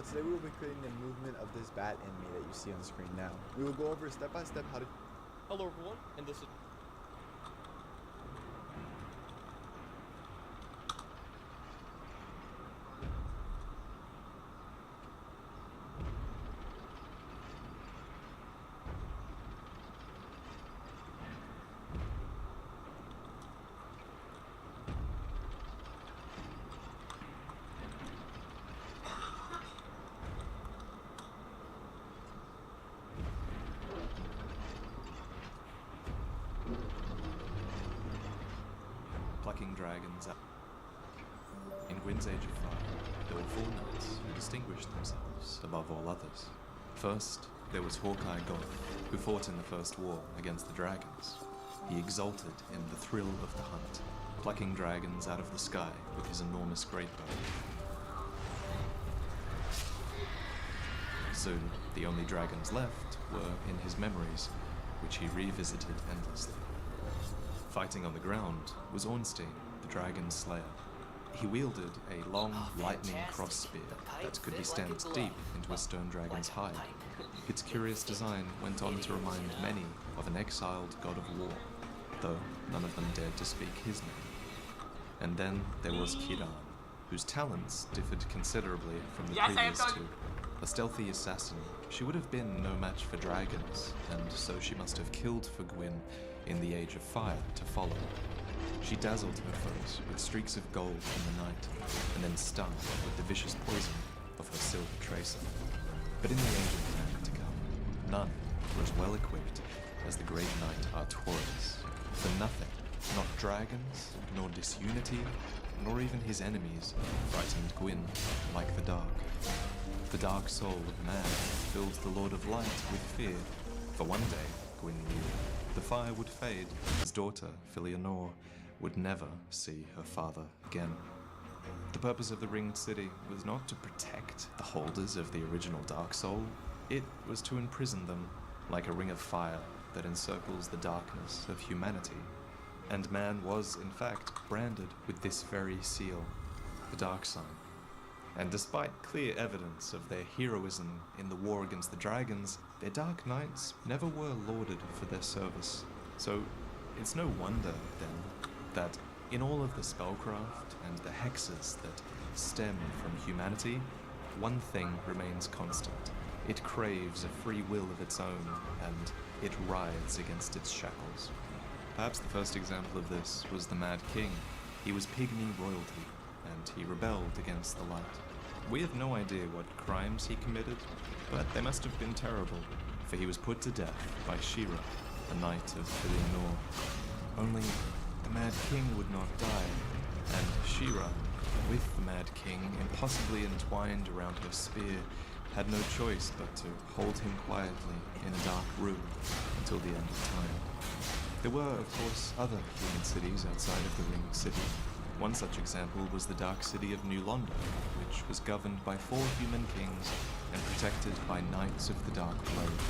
today we will be creating the movement of this bat enemy that you see on screen now. We will go over step by step how to... Hello everyone, and this is... Plucking dragons up. In Gwyn's Age of Fire, there were 4 knights who distinguished themselves above all others. First, there was Hawkeye Goth, who fought in the First War against the dragons. He exulted in the thrill of the hunt, plucking dragons out of the sky with his enormous greatbow. Soon, the only dragons left were in his memories, which he revisited endlessly. Fighting on the ground was Ornstein, the dragon slayer. He wielded a long, lightning cross spear that could be stamped deep into a stone dragon's hide. Its curious design went on to remind many of an exiled god of war, though none of them dared to speak his name. And then there was Kiran, whose talents differed considerably from the previous 2. A stealthy assassin, she would have been no match for dragons, and so she must have killed for Gwyn in the Age of Fire to follow. She dazzled her foes with streaks of gold in the night, and then stung with the vicious poison of her silver tracer. But in the Age of Fire to come, none were as well equipped as the great knight Artorias. For nothing, not dragons, nor disunity, nor even his enemies frightened Gwyn like the dark. The dark soul of man filled the Lord of Light with fear, for one day, Gwyn knew, the fire would fade. His daughter, Filianor, would never see her father again. The purpose of the Ringed City was not to protect the holders of the original Dark Soul, it was to imprison them like a ring of fire that encircles the darkness of humanity. And man was, in fact, branded with this very seal, the Dark Sign. And despite clear evidence of their heroism in the war against the dragons, their Dark Knights never were lauded for their service. So it's no wonder, then, that in all of the spellcraft and the hexes that stem from humanity, one thing remains constant. It craves a free will of its own, and it writhes against its shackles. Perhaps the first example of this was the Mad King. He was pygmy royalty, and he rebelled against the light. We have no idea what crimes he committed, but they must have been terrible, for he was put to death by Shira, the Knight of Filianor. Only the Mad King would not die, and Shira, with the Mad King impossibly entwined around her spear, had no choice but to hold him quietly in a dark room until the end of time. There were, of course, other human cities outside of the Ringed City. One such example was the Dark City of New Londo, which was governed by 4 human kings and protected by Knights of the Dark Blade.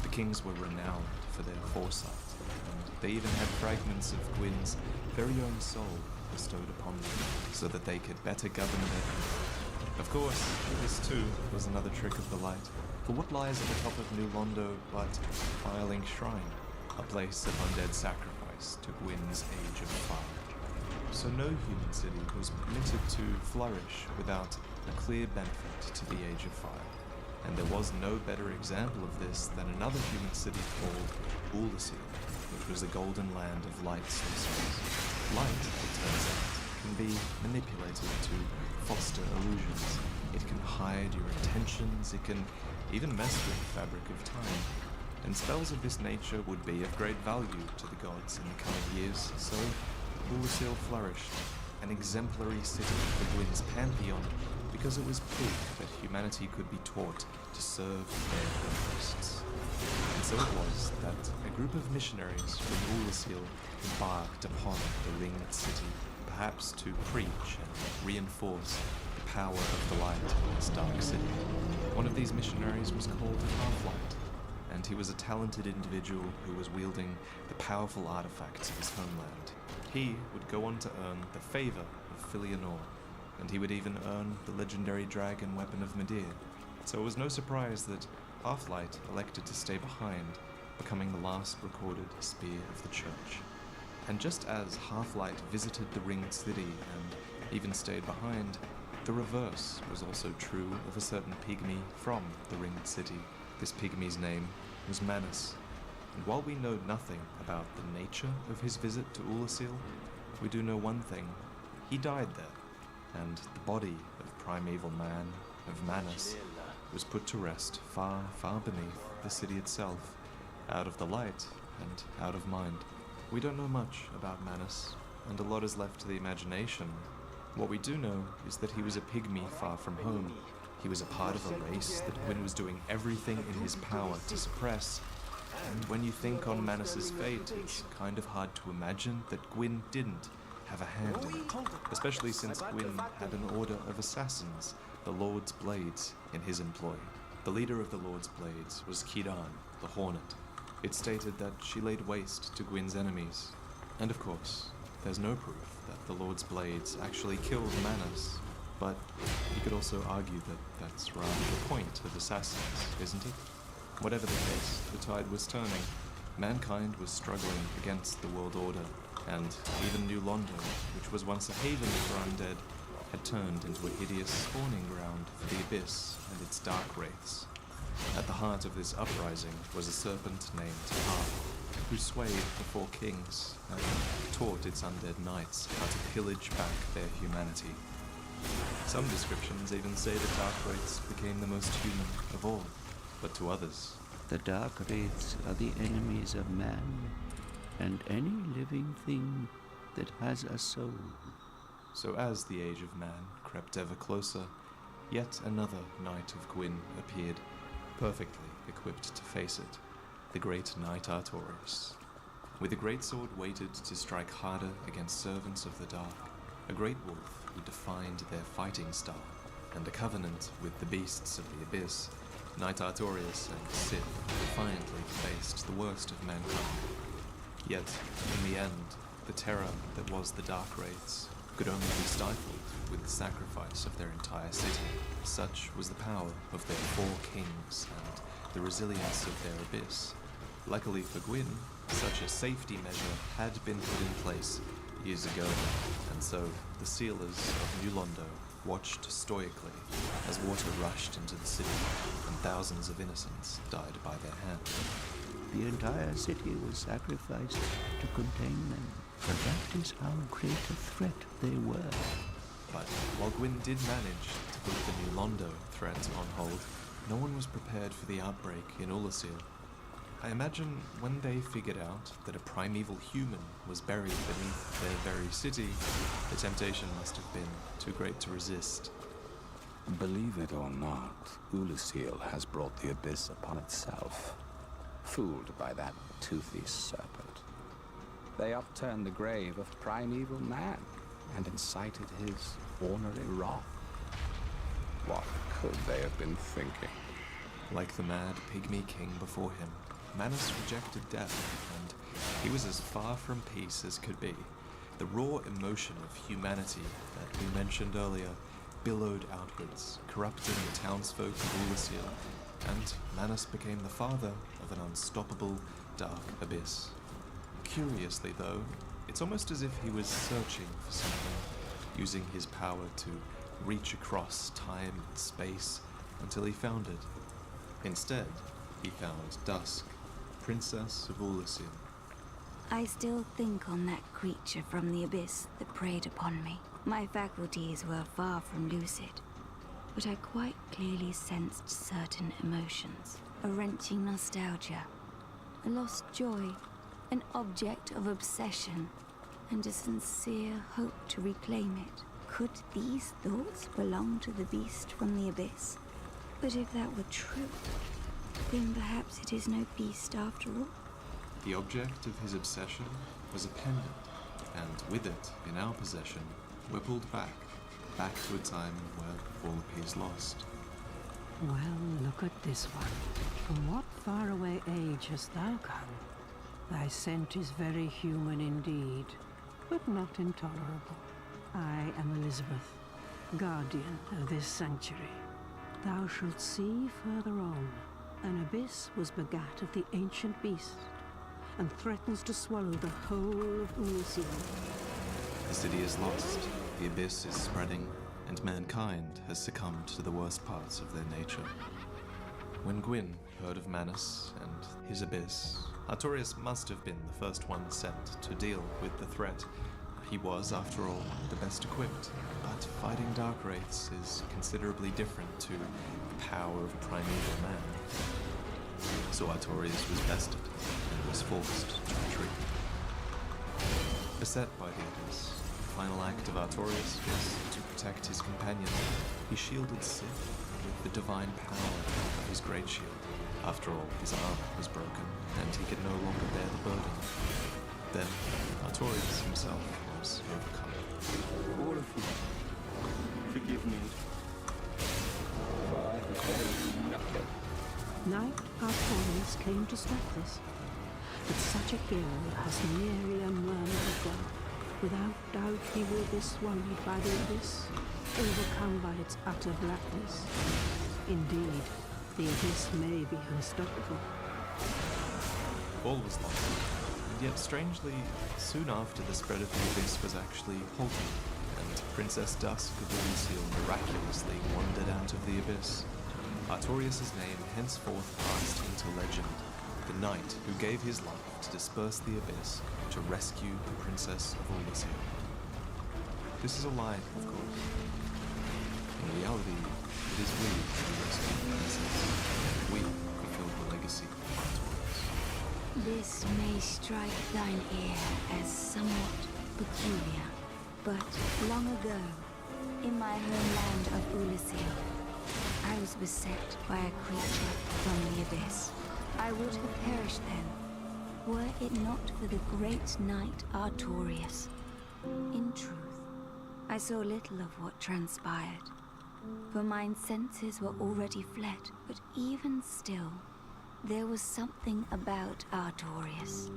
The kings were renowned for their foresight, and they even had fragments of Gwyn's very own soul bestowed upon them, so that they could better govern their people. Of course, this too was another trick of the light, for what lies at the top of New Londo but Filing Shrine, a place of undead sacrifice to Gwyn's Age of Fire. So no human city was permitted to flourish without a clear benefit to the Age of Fire. And there was no better example of this than another human city called Ulysses, which was the golden land of light sorcerers. Light, it turns out, can be manipulated to foster illusions. It can hide your intentions, it can even mess with the fabric of time. And spells of this nature would be of great value to the gods in the coming years, so Ulysses flourished, an exemplary city for Gwyn's pantheon, because it was proof that humanity could be taught to serve their interests. And so it was that a group of missionaries from Ulysses embarked upon the Ringed City, perhaps to preach and reinforce the power of the light in this dark city. One of these missionaries was called Half-Light, and he was a talented individual who was wielding the powerful artifacts of his homeland. He would go on to earn the favor of Filianor, and he would even earn the legendary dragon weapon of Medir. so it was no surprise that Half-Light elected to stay behind, becoming the last recorded spear of the church. And just as Half-Light visited the Ringed City and even stayed behind, the reverse was also true of a certain pygmy from the Ringed City. This pygmy's name was Manus, and while we know nothing about the nature of his visit to Ulasil, we do know one thing: he died there, and the body of primeval man, of Manus, was put to rest far, far beneath the city itself, out of the light and out of mind. We don't know much about Manus, and a lot is left to the imagination. What we do know is that he was a pygmy far from home. He was a part of a race that Gwyn was doing everything in his power to suppress. And when you think on Manus's fate, it's kind of hard to imagine that Gwyn didn't have a hand in it, especially since Gwyn had an order of assassins, the Lord's Blades, in his employ. The leader of the Lord's Blades was Kidan, the Hornet. It stated that she laid waste to Gwyn's enemies. And of course, there's no proof that the Lord's Blades actually killed Manus, but you could also argue that that's rather the point of assassins, isn't it? Whatever the case, the tide was turning. Mankind was struggling against the world order, and even New Londo, which was once a haven for undead, had turned into a hideous spawning ground for the Abyss and its dark wraiths. At the heart of this uprising was a serpent named Harp, who swayed the four kings and taught its undead knights how to pillage back their humanity. Some descriptions even say the dark wraiths became the most human of all, but to others, the dark wraiths are the enemies of man and any living thing that has a soul. So as the age of man crept ever closer, yet another Knight of Gwyn appeared, perfectly equipped to face it, the great Knight Artorius. With a greatsword weighted to strike harder against servants of the dark, a great wolf who defined their fighting style, and a covenant with the beasts of the Abyss, Knight Artorius and Sith defiantly faced the worst of mankind. Yet, in the end, the terror that was the Dark Wraiths could only be stifled with the sacrifice of their entire city. Such was the power of their four kings and the resilience of their abyss. Luckily for Gwyn, such a safety measure had been put in place years ago, and so the sealers of New Londo watched stoically as water rushed into the city and thousands of innocents died by their hand. The entire city was sacrificed to contain them, for that is how great a threat they were. But while Gwyn did manage to put the New Londo threat on hold, no one was prepared for the outbreak in Ulasil. I imagine when they figured out that a primeval human was buried beneath their very city, the temptation must have been too great to resist. Believe it or not, Ulasil has brought the Abyss upon itself. Fooled by that toothy serpent, they upturned the grave of primeval man and incited his ornery wrath. What could they have been thinking? Like the mad pygmy king before him, Manus rejected death, and he was as far from peace as could be. The raw emotion of humanity that we mentioned earlier billowed outwards, corrupting the townsfolk of Ulasil, and Manus became the father of an unstoppable dark abyss. Curiously though, it's almost as if he was searching for something, using his power to reach across time and space until he found it. Instead, he found Dusk, Princess of Ulasil. I still think on that creature from the abyss that preyed upon me. My faculties were far from lucid, but I quite clearly sensed certain emotions. A wrenching nostalgia, a lost joy, an object of obsession, and a sincere hope to reclaim it. Could these thoughts belong to the beast from the abyss? But if that were true, then perhaps it is no beast after all. The object of his obsession was a pendant, and with it, in our possession, we're pulled back to a time where all appears lost. Well, look at this one. From what faraway age hast thou come? Thy scent is very human indeed, but not intolerable. I am Elizabeth, guardian of this sanctuary. thou shalt see further on. An abyss was begat of the ancient beast, and threatens to swallow the whole of Ulysses. The city is lost, the abyss is spreading, and mankind has succumbed to the worst parts of their nature. When Gwyn heard of Manus and his abyss, Artorius must have been the first one sent to deal with the threat. He was, after all, the best equipped, but fighting dark wraiths is considerably different to the power of primeval man. So Artorius was bested and was forced to retreat. Beset by the abyss, the final act of Artorius was to protect his companion. He shielded Sif with the divine power of his great shield. After all, his arm was broken, and he could no longer bear the burden. Then, Artorius himself was overcome. All of you, forgive me. For I have done nothing. Knight Artorius came to stop this, but such a hero has nary a murmur of God. Without doubt he will be swallowed by the abyss, overcome by its utter blackness. Indeed, the abyss may be unstoppable. All was lost, and yet strangely, soon after the spread of the abyss was actually halted, and Princess Dusk of Elysium miraculously wandered out of the abyss. Artorius' name henceforth passed into legend, the knight who gave his life to disperse the abyss to rescue the Princess of Elysium. This is a lie, of course. In reality, it is we who rescue the princess, and we fulfill the legacy of Artorius. This may strike thine ear as somewhat peculiar, but long ago, in my homeland of Elysium, I was beset by a creature from the abyss. I would have perished then, were it not for the great knight Artorius. In truth, I saw little of what transpired, for mine senses were already fled, but even still, there was something about Artorius,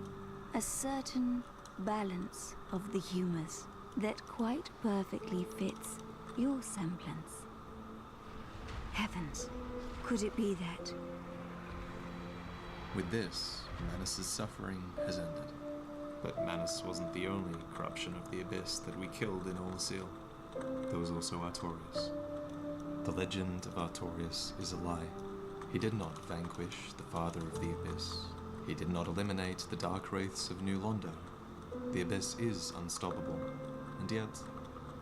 a certain balance of the humors that quite perfectly fits your semblance. Heavens, could it be that? With this, Manus' suffering has ended. But Manus wasn't the only corruption of the abyss that we killed in Elysium. There was also Artorius. The legend of Artorius is a lie. He did not vanquish the father of the abyss. He did not eliminate the dark wraiths of New Londo. The abyss is unstoppable, and yet,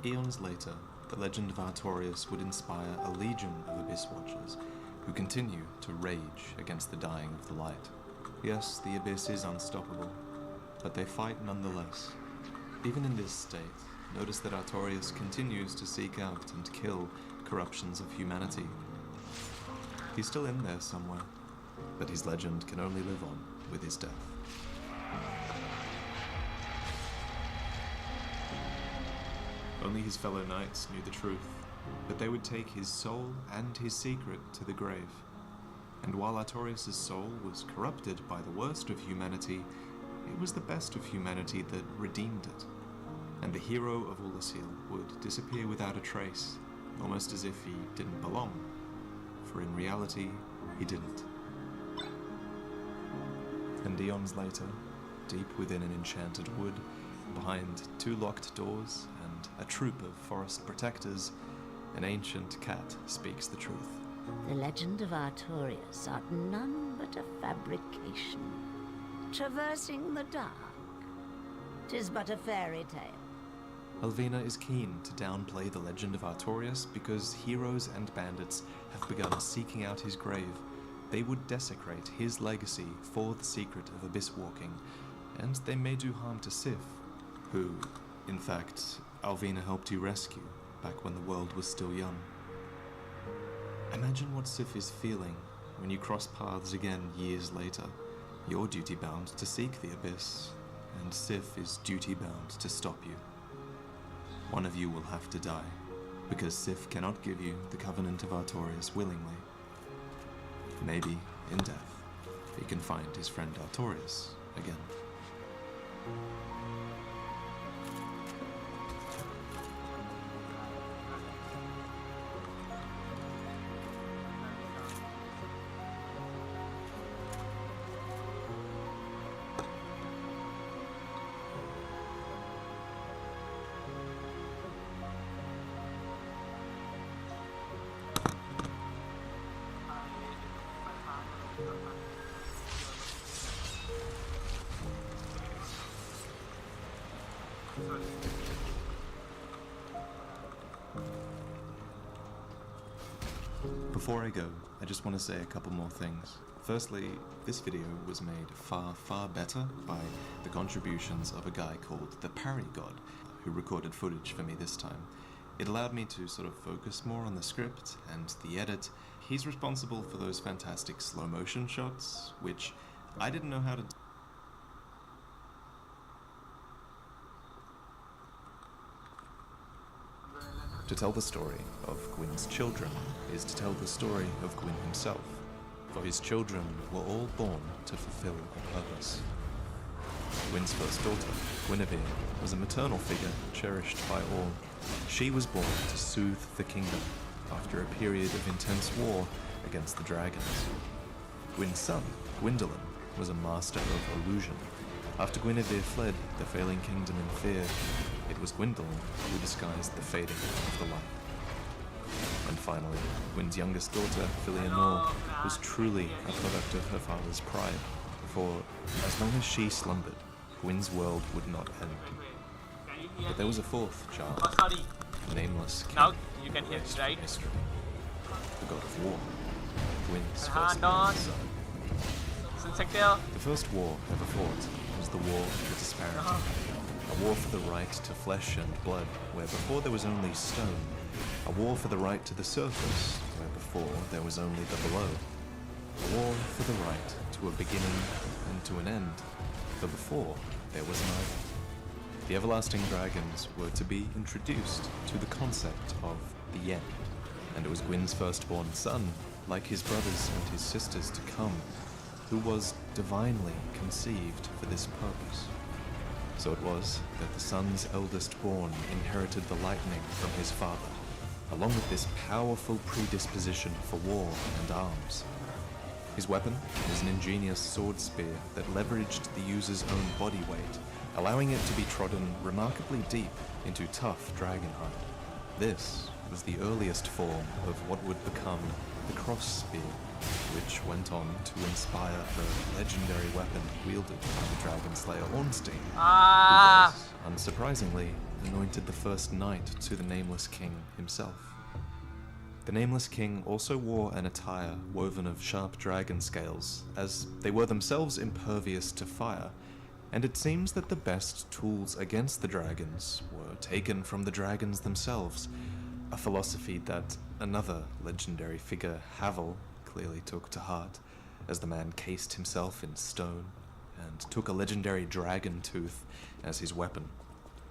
eons later, the legend of Artorius would inspire a legion of abyss watchers who continue to rage against the dying of the light. Yes, the abyss is unstoppable, but they fight nonetheless. Even in this state, notice that Artorius continues to seek out and kill corruptions of humanity. He's still in there somewhere, but his legend can only live on with his death. Only his fellow knights knew the truth, that they would take his soul and his secret to the grave. And while Artorius' soul was corrupted by the worst of humanity, it was the best of humanity that redeemed it. And the hero of Elysium would disappear without a trace, almost as if he didn't belong. For in reality, he didn't. And eons later, deep within an enchanted wood, behind 2 locked doors and a troop of forest protectors, an ancient cat speaks the truth. The legend of Artorius art none but a fabrication. Traversing the dark, 'tis but a fairy tale. Alvina is keen to downplay the legend of Artorius because heroes and bandits have begun seeking out his grave. They would desecrate his legacy for the secret of abyss walking, and they may do harm to Sif, who, in fact, Alvina helped you rescue back when the world was still young. Imagine what Sif is feeling when you cross paths again years later. You're duty-bound to seek the abyss, and Sif is duty-bound to stop you. One of you will have to die, because Sif cannot give you the covenant of Artorius willingly. Maybe, in death, he can find his friend Artorius again. Before I go, I just want to say a couple more things. Firstly, this video was made far, far better by the contributions of a guy called the Parry God, who recorded footage for me this time. It allowed me to sort of focus more on the script and the edit. He's responsible for those fantastic slow motion shots, which I didn't know how to do. To tell the story of Gwyn's children is to tell the story of Gwyn himself, for his children were all born to fulfill a purpose. Gwyn's first daughter, Guinevere, was a maternal figure cherished by all. She was born to soothe the kingdom after a period of intense war against the dragons. Gwyn's son, Gwyndolin, was a master of illusion. After Guinevere fled the failing kingdom in fear, it was Gwyndolin who disguised the fading of the light. And finally, Gwyn's youngest daughter, Filianor, was truly a product of her father's pride, for as long as she slumbered, Gwyn's world would not end. But there was a fourth child, the nameless king. Now you can hear me, right? History. The god of war, Gwyn's Hand first on. son. Sincere. The first war ever fought was the War for Disparity. A war for the right to flesh and blood, where before there was only stone. A war for the right to the surface, where before there was only the below. A war for the right to a beginning and to an end, for before there was neither. The everlasting dragons were to be introduced to the concept of the end, and it was Gwyn's firstborn son, like his brothers and his sisters to come, who was divinely conceived for this purpose. So it was that the son's eldest born inherited the lightning from his father, along with this powerful predisposition for war and arms. His weapon was an ingenious sword spear that leveraged the user's own body weight, allowing it to be trodden remarkably deep into tough dragonhide. This was the earliest form of what would become the cross spear, which went on to inspire the legendary weapon wielded by the dragon slayer Ornstein, who was, unsurprisingly, anointed the first knight to the Nameless King himself. The Nameless King also wore an attire woven of sharp dragon scales, as they were themselves impervious to fire, and it seems that the best tools against the dragons were taken from the dragons themselves, a philosophy that another legendary figure, Havel, clearly took to heart, as the man cased himself in stone and took a legendary dragon tooth as his weapon.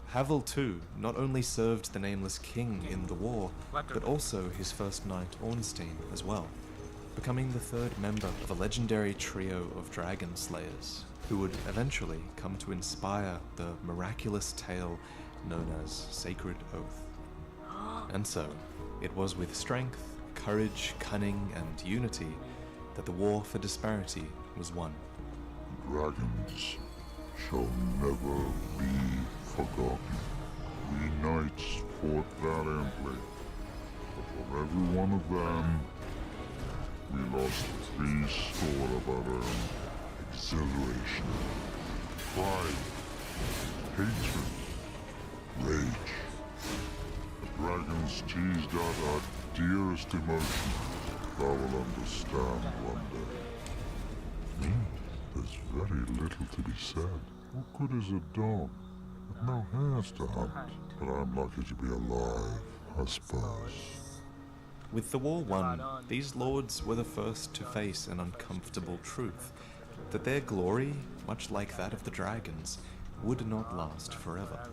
Havel, too, not only served the Nameless King in the war, but also his first knight Ornstein as well, becoming the third member of a legendary trio of dragon slayers, who would eventually come to inspire the miraculous tale known as Sacred Oath. And so, it was with strength, courage, cunning, and unity that the war for disparity was won. Dragons shall never be forgotten. We knights fought valiantly, but for every one of them, we lost 3 score of our own. Exhilaration, pride, hatred, rage. The dragons teased out our dearest emotion. Thou will understand one day. There's very little to be said. What good is a dog with no hairs to hunt? But I'm lucky to be alive, I suppose. With the war won, these lords were the first to face an uncomfortable truth, that their glory, much like that of the dragons, would not last forever.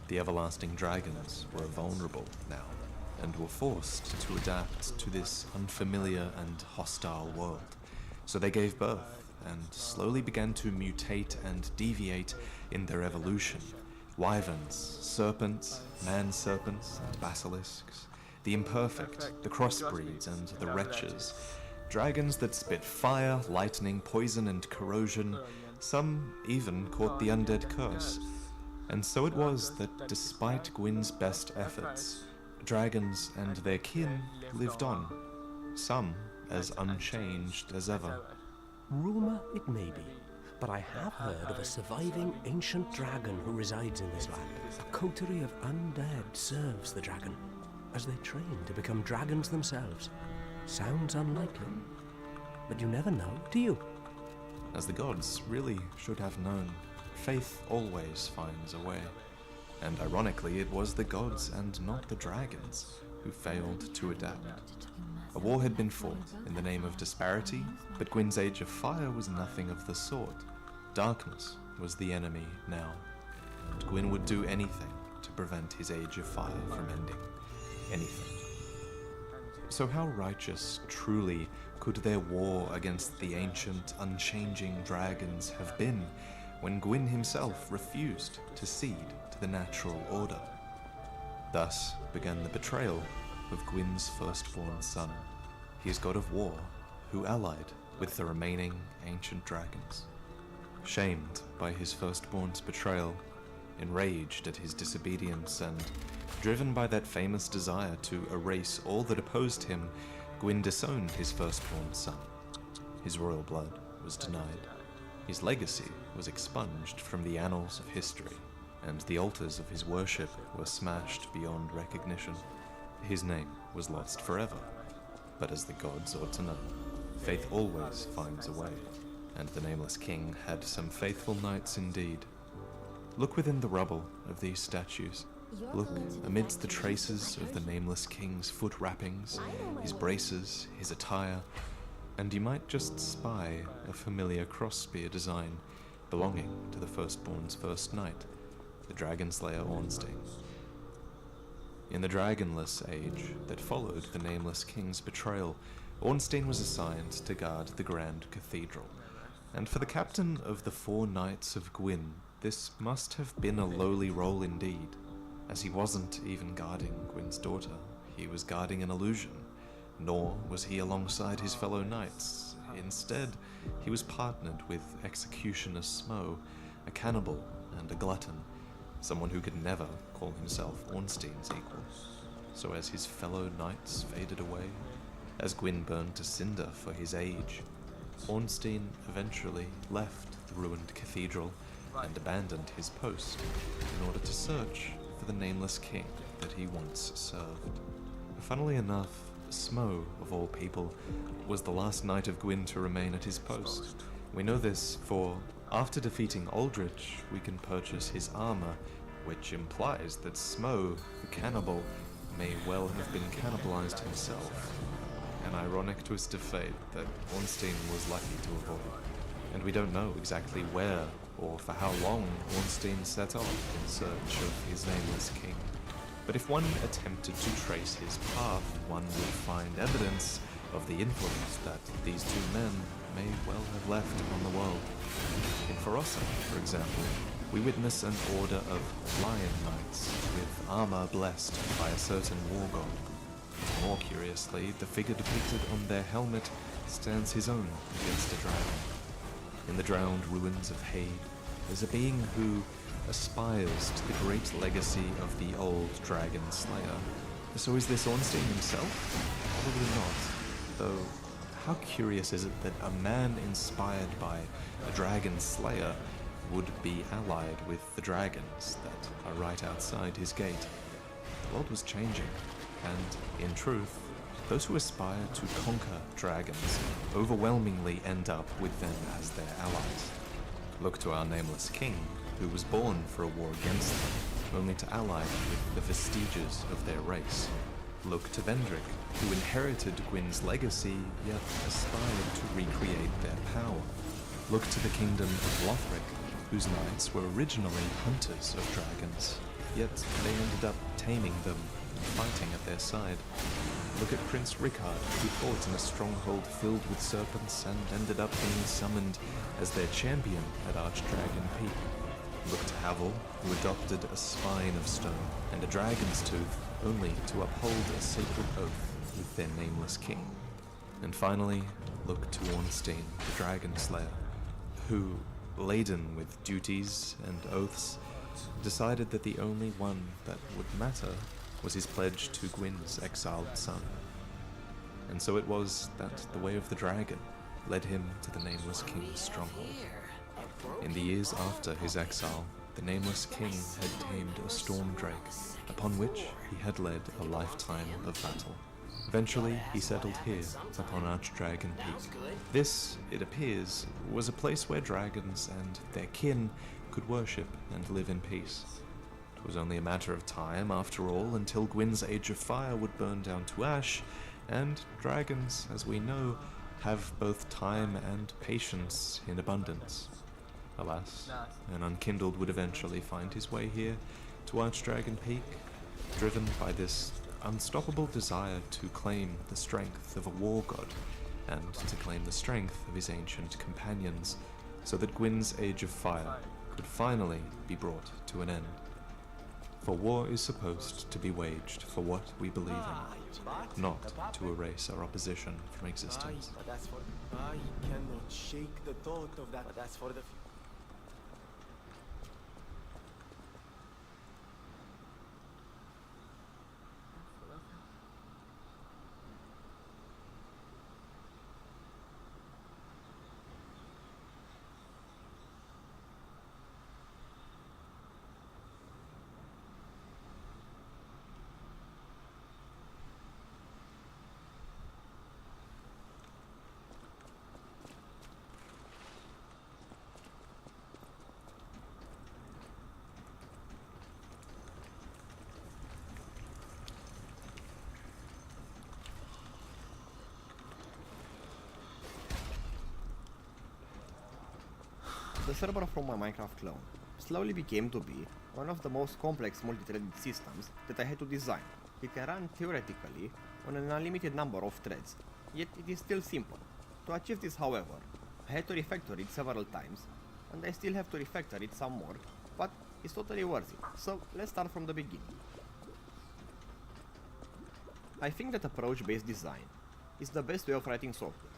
The everlasting dragons were vulnerable now, and were forced to adapt to this unfamiliar and hostile world. So they gave birth, and slowly began to mutate and deviate in their evolution. Wyverns, serpents, man-serpents, and basilisks, the imperfect, the crossbreeds, and the wretches, dragons that spit fire, lightning, poison, and corrosion. Some even caught the undead curse. And so it was that despite Gwyn's best efforts, dragons and their kin lived on, some as unchanged as ever. Rumor it may be, but I have heard of a surviving ancient dragon who resides in this land. A coterie of undead serves the dragon as they train to become dragons themselves. Sounds unlikely, but you never know, do you? As the gods really should have known, faith always finds a way. And ironically, it was the gods and not the dragons who failed to adapt. A war had been fought in the name of disparity, but Gwyn's Age of Fire was nothing of the sort. Darkness was the enemy now, and Gwyn would do anything to prevent his Age of Fire from ending. Anything. So how righteous, truly, could their war against the ancient, unchanging dragons have been when Gwyn himself refused to cede to the natural order? Thus began the betrayal of Gwyn's firstborn son. He is god of war, who allied with the remaining ancient dragons. Shamed by his firstborn's betrayal, enraged at his disobedience, and driven by that famous desire to erase all that opposed him, Gwyn disowned his firstborn son. His royal blood was denied. His legacy was expunged from the annals of history, and the altars of his worship were smashed beyond recognition. His name was lost forever. But as the gods ought to know, faith always finds a way, and the Nameless King had some faithful knights indeed. Look within the rubble of these statues. Look amidst the traces of the Nameless King's foot wrappings, his braces, his attire, and you might just spy a familiar cross-spear design belonging to the firstborn's first knight, the Dragon Slayer Ornstein. In the dragonless age that followed the Nameless King's betrayal, Ornstein was assigned to guard the Grand Cathedral. And for the captain of the 4 Knights of Gwyn, this must have been a lowly role indeed, as he wasn't even guarding Gwyn's daughter, he was guarding an illusion, nor was he alongside his fellow knights. Instead, he was partnered with Executioner Smo, a cannibal and a glutton, someone who could never call himself Ornstein's equal. So as his fellow knights faded away, as Gwyn burned to cinder for his age, Ornstein eventually left the ruined cathedral and abandoned his post in order to search for the Nameless King that he once served. Funnily enough, Smo, of all people, was the last knight of Gwyn to remain at his post. We know this for after defeating Aldrich, we can purchase his armor, which implies that Smo, the cannibal, may well have been cannibalized himself. An ironic twist of fate that Ornstein was lucky to avoid. And we don't know exactly where or for how long Ornstein set off in search of his Nameless King. But if one attempted to trace his path, one would find evidence of the influence that these 2 men may well have left upon the world. In Ferossa, for example, we witness an order of lion knights with armor blessed by a certain war god. More curiously, the figure depicted on their helmet stands his own against a dragon. In the drowned ruins of Hay, there's a being who aspires to the great legacy of the old Dragon Slayer. So is this Ornstein himself? Probably not, though how curious is it that a man inspired by a Dragon Slayer would be allied with the dragons that are right outside his gate? The world was changing, and in truth, those who aspire to conquer dragons overwhelmingly end up with them as their allies. Look to our Nameless King, who was born for a war against them, only to ally with the vestiges of their race. Look to Vendrick, who inherited Gwyn's legacy, yet aspired to recreate their power. Look to the kingdom of Lothric, whose knights were originally hunters of dragons, yet they ended up taming them and fighting at their side. Look at Prince Rickard, who fought in a stronghold filled with serpents and ended up being summoned as their champion at Archdragon Peak. Look to Havel, who adopted a spine of stone and a dragon's tooth only to uphold a sacred oath with their Nameless King. And finally, look to Ornstein, the Dragon Slayer, who, laden with duties and oaths, decided that the only one that would matter was his pledge to Gwyn's exiled son. And so it was that the way of the dragon led him to the Nameless King's stronghold. In the years after his exile, the nameless king had tamed a storm drake, upon which he had led a lifetime of battle. Eventually, he settled here, upon Archdragon Peak. This, it appears, was a place where dragons and their kin could worship and live in peace. It was only a matter of time, after all, until Gwyn's Age of Fire would burn down to ash, and dragons, as we know, have both time and patience in abundance. Alas, an unkindled would eventually find his way here to Archdragon Peak, driven by this unstoppable desire to claim the strength of a war god, and to claim the strength of his ancient companions, so that Gwyn's Age of Fire could finally be brought to an end. For war is supposed to be waged for what we believe in, not to erase our opposition from existence. I cannot shake the thought of that. But that's for the The server from my Minecraft clone slowly became to be one of the most complex multi-threaded systems that I had to design. It can run theoretically on an unlimited number of threads, yet it is still simple. To achieve this, however, I had to refactor it several times, and I still have to refactor it some more, but it's totally worth it. So let's start from the beginning. I think that approach-based design is the best way of writing software.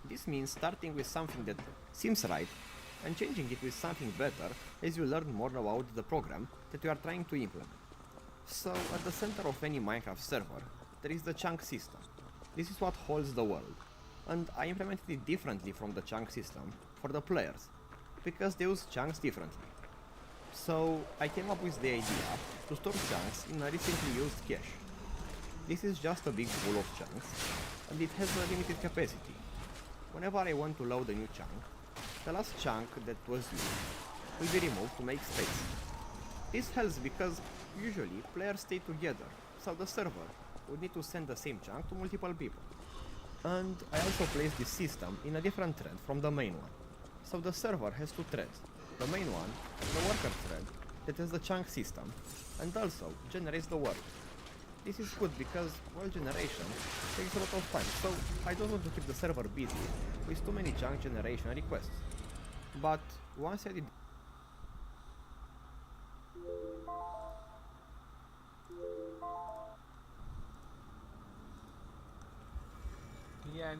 This means starting with something that seems right and changing it with something better as you learn more about the program that you are trying to implement. So, at the center of any Minecraft server, there is the chunk system. This is what holds the world, and I implemented it differently from the chunk system for the players, because they use chunks differently. So, I came up with the idea to store chunks in a recently used cache. This is just a big pool of chunks, and it has a limited capacity. Whenever I want to load a new chunk, the last chunk that was used will be removed to make space. This helps because usually players stay together, so the server would need to send the same chunk to multiple people. And I also placed this system in a different thread from the main one. So the server has two threads, the main one and the worker thread that has the chunk system and also generates the work. This is good because world generation takes a lot of time, so I don't want to keep the server busy with too many chunk generation requests. But once I did